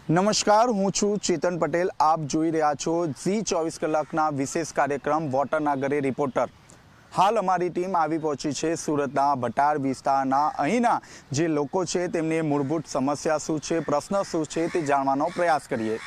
નમસ્કાર, હું છું ચેતન પટેલ. આપ જોઈ રહ્યા છો ઝી 24 કલાકના વિશેષ કાર્યક્રમ વોટરના ઘરે રિપોર્ટર. હાલ અમારી ટીમ આવી પહોંચી છે સુરતના ભટાર વિસ્તારના. અહીંના જે લોકો છે તેમની મૂળભૂત સમસ્યા શું છે, પ્રશ્ન શું છે તે જાણવાનો પ્રયાસ કરીએ.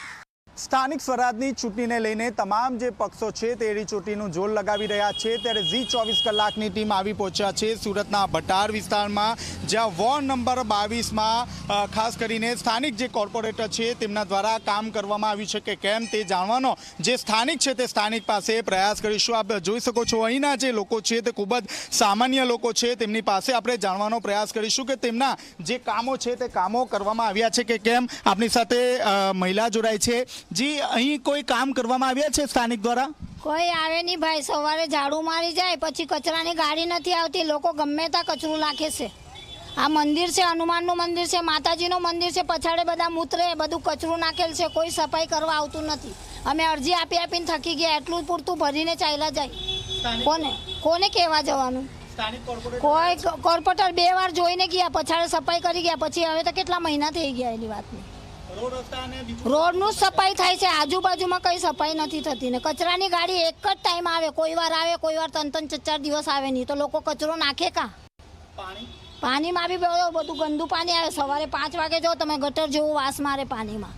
સ્થાનિક સ્વરાજની ચૂંટણીને લઈને તમામ જે પક્ષો છે તે એડી ચૂંટણીનું જોર લગાવી રહ્યા છે. ત્યારે ઝી 24 કલાકની ટીમ આવી પહોંચ્યા છે સુરતના ભટાર વિસ્તારમાં, જ્યાં વોર્ડ નંબર 22માં ખાસ કરીને સ્થાનિક જે કોર્પોરેટર છે તેમના દ્વારા કામ કરવામાં આવ્યું છે કે કેમ તે જાણવાનો જે સ્થાનિક છે તે સ્થાનિક પાસે પ્રયાસ કરીશું. આપ જોઈ શકો છો અહીંના જે લોકો છે તે ખૂબ જ સામાન્ય લોકો છે. તેમની પાસે આપણે જાણવાનો પ્રયાસ કરીશું કે તેમના જે કામો છે તે કામો કરવામાં આવ્યા છે કે કેમ. આપની સાથે મહિલા જોડાય છે. જી, અહીં કોઈ કામ કરવામાં આવ્યા છે સ્થાનિક દ્વારા? કોઈ આવે નહીં ભાઈ. સવારે ઝાડુ મારી જાય, પછી કચરાની ગાડી નથી આવતી. લોકો ગમે ત્યાં કચરું નાખે છે. આ મંદિર છે, હનુમાનનું મંદિર છે, માતાજીનું મંદિર છે, પછાડે બધા મૂતરે બધું કચરું નાખેલ છે. કોઈ સફાઈ કરવા આવતું નથી. અમે અરજી આપી આપીને થકી ગયા. એટલું પૂરતું ભરીને ચાલ્યા જાય. કોને કહેવા જવાનું? કોઈ કોર્પોરેટર 2 વાર જોઈને ગયા, પછાડે સફાઈ કરી ગયા. પછી હવે તો કેટલા મહિના થઈ ગયા એની વાતની. રોડનું સફાઈ થાય છે, આજુબાજુમાં કઈ સફાઈ નથી થતી ને કચરાની ગાડી એક જ ટાઈમ આવે. કોઈ વાર આવે, કોઈ વાર 3-4 દિવસ આવે નહીં. તો લોકો કચરો નાખે કા? પાણીમાં બી બધું ગંદુ પાણી આવે. સવારે 5 વાગે જો તમે ગટર જેવું વાસ મારે પાણીમાં.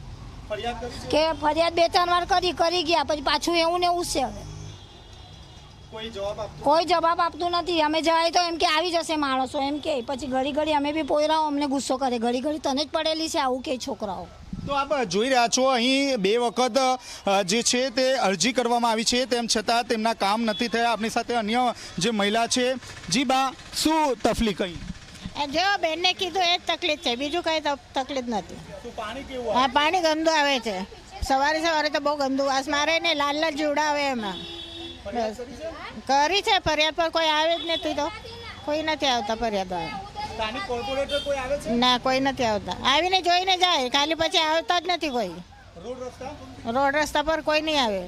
કે ફરિયાદ 2-3 વાર કરી ગયા, પછી પાછું એવું ને એવું છે. હવે કોઈ જવાબ આપતું નથી. અમે જાય તો એમ કે આવી જશે માણસો, એમ કે પછી ઘડી ઘડી અમે બી પોયરાઓ અમને ગુસ્સો કરે. ઘડી ઘડી તને જ પડેલી છે આવું કે છોકરાઓ. તો આપ જોઈ રહ્યા છો અહીં 2 વખત જે છે તે અરજી કરવામાં આવી છે, તેમ છતાં તેમના કામ નથી થયા. આપણી સાથે અન્ય જે મહિલા છે. જી બા, શું તકલીફ અહીં? જો બેનને કીધું એ જ તકલીફ છે, બીજું કઈ તકલીફ નથી. પાણી કેવું? હા, પાણી ગંદુ આવે છે. સવારે તો બહુ ગંદુ વાસ મારે ને લાલ જીવડા આવે એમાં. બસ કરી છે ફરિયાદ, પર કોઈ આવે જ નથી. તો કોઈ નથી આવતા ફરિયાદ વાળા. સ્થાનિક કોર્પોરેટર કોઈ આવે છે? ના, કોઈ નથી આવતા. આવીને જોઈને જાય ખાલી, પછી આવતા જ નથી કોઈ. રોડ રસ્તા પર કોઈ નહીં આવે.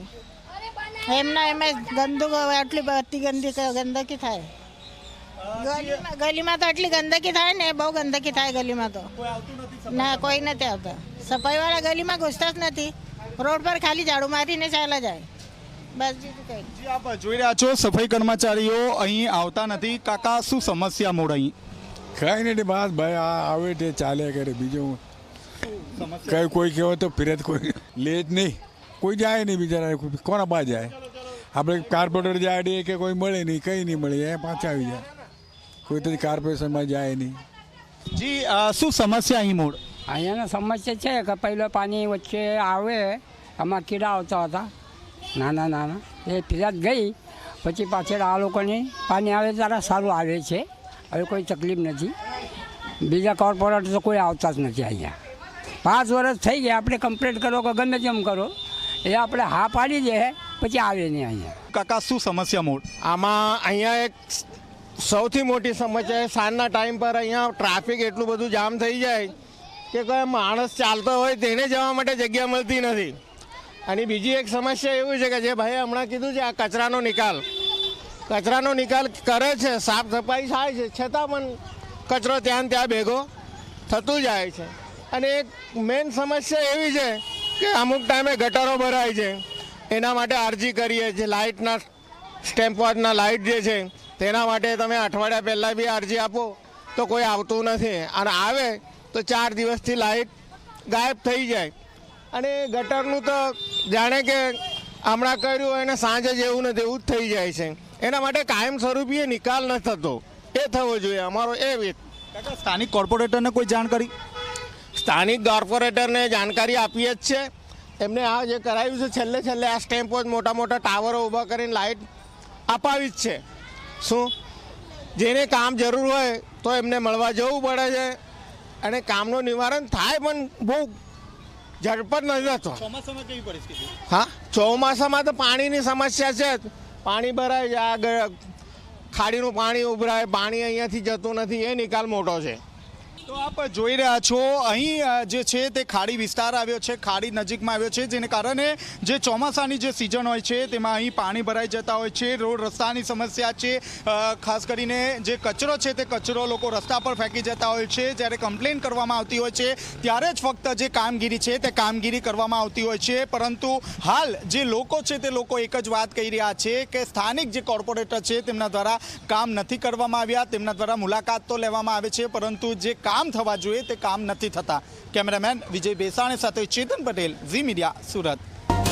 એમના એમ ગંદુ, આટલી બધી ગંદકી થાય ગલીમાં. તો આટલી ગંદકી થાય ને, બહુ ગંદકી થાય ગલીમાં. તો ના, કોઈ નથી આવતા. સફાઈ વાળા ગલીમાં ઘૂસતા જ નથી. રોડ પર ખાલી ઝાડુ મારીને ચાલ્યા જાય. બસ બીજું કઈ. જી, આપ જોઈ રહ્યા છો સફાઈ કર્મચારીઓ અહીં આવતા નથી. કાકા, શું સમસ્યા મોડ અહીં? કઈ નથી, બસ ભાઈ આ આવે તે ચાલે કરે. બીજું કઈ કોઈ કહેવાય તો ફિરત કોઈ લે જ નહીં. કોઈ જાય નહીં બિચારા. કોના બા જાય? આપણે કોર્પોરેટર જાય કે કોઈ મળે નહીં, કંઈ નહીં મળે, એ પાછા આવી જાય. કોઈ તો કોર્પોરેશનમાં જાય નહીં. જી, શું સમસ્યા અહીં મોડ? અહીંયાની સમસ્યા છે કે પહેલાં પાણી વચ્ચે આવે, આમાં કીડા આવતા હતા નાના. એ ફરિયાદ ગઈ, પછી પાછળ આ લોકોની પાણી આવે ત્યારે સારું આવે છે. હવે કોઈ તકલીફ નથી. બીજા કોર્પોરેટર તો કોઈ આવતા જ નથી અહીંયા. 5 વર્ષ થઈ ગયા. આપણે કમ્પ્લેટ કરો કે ગમે તેમ કરો, એ આપણે હા પાડી દે, પછી આવે નહીં અહીંયા. કાકા, શું સમસ્યા મોડ? આમાં અહીંયા એક સૌથી મોટી સમસ્યા છે. સાંજના ટાઈમ પર અહીંયા ટ્રાફિક એટલું બધું જામ થઈ જાય કે કોઈ માણસ ચાલતો હોય તેને જવા માટે જગ્યા મળતી નથી. અને બીજી એક સમસ્યા એવી છે કે જે ભાઈએ હમણાં કીધું છે, આ કચરાનો નિકાલ કરે છે, સાફ સફાઈ થાય છે, છતાં પણ કચરો ત્યાં ભેગો થતું જાય છે. અને એક મેઇન સમસ્યા એવી છે કે અમુક ટાઈમે ગટરો ભરાય છે. એના માટે અરજી કરીએ છીએ. લાઇટના સ્ટેમ્પ વોચના લાઇટ જે છે તેના માટે તમે અઠવાડિયા પહેલાં બી અરજી આપો તો કોઈ આવતું નથી. અને આવે તો 4 દિવસથી લાઇટ ગાયબ થઈ જાય. અને ગટરનું તો જાણે કે હમણાં કર્યું એને સાંજે જેવું નથી એવું જ થઈ જાય છે. એના માટે કાયમ સ્વરૂપીય નિકાલ ન થતો, એ થવો જોઈએ અમારો એ. સ્થાનિક કોર્પોરેટરને કોઈ જાણ કરી? સ્થાનિક કોર્પોરેટરને જાણકારી આપીએ જ છે. એમને આ જે કરાવ્યું છે છેલ્લે આ સ્ટેમ્પ વોચ મોટા ટાવરો ઊભા કરીને લાઇટ અપાવી જ છે. શું જેને કામ જરૂર હોય તો એમને મળવા જવું પડે છે. અને કામનું નિવારણ થાય પણ બહુ ઝડપટ નથી થતો. ચોમાસામાં કેવી પરિસ્થિતિ? હા, ચોમાસામાં તો પાણીની સમસ્યા છે. પાણી ભરાય છે, આગળ ખાડીનું પાણી ઉભરાય, પાણી અહીંયાથી જતું નથી, એ નિકાલ મોટો છે. તો આપ જોઈ રહ્યા છો અહીં જે છે તે ખાડી વિસ્તાર આવ્યો છે, ખાડી નજીકમાં આવ્યો છે, જેને કારણે જે ચોમાસાની જે સિઝન હોય છે તેમાં અહીં પાણી ભરાઈ જતા હોય છે, રોડ રસ્તાની સમસ્યા છે, ખાસ કરીને જે કચરો છે તે કચરો લોકો રસ્તા પર ફેંકી જતા હોય છે. જ્યારે કમ્પ્લેન કરવામાં આવતી હોય છે ત્યારે જ ફક્ત જે કામગીરી છે તે કામગીરી કરવામાં આવતી હોય છે. પરંતુ હાલ જે લોકો છે તે લોકો એક જ વાત કહી રહ્યા છે કે સ્થાનિક જે કોર્પોરેટર છે તેમના દ્વારા કામ નથી કરવામાં આવ્યા. તેમના દ્વારા મુલાકાત તો લેવામાં આવે છે પરંતુ જે કામ થવા જોઈએ તે કામ નથી થતા. કેમેરામેન વિજય બેસાણી સાથે ચેતન પટેલ, ઝી મીડિયા, સુરત.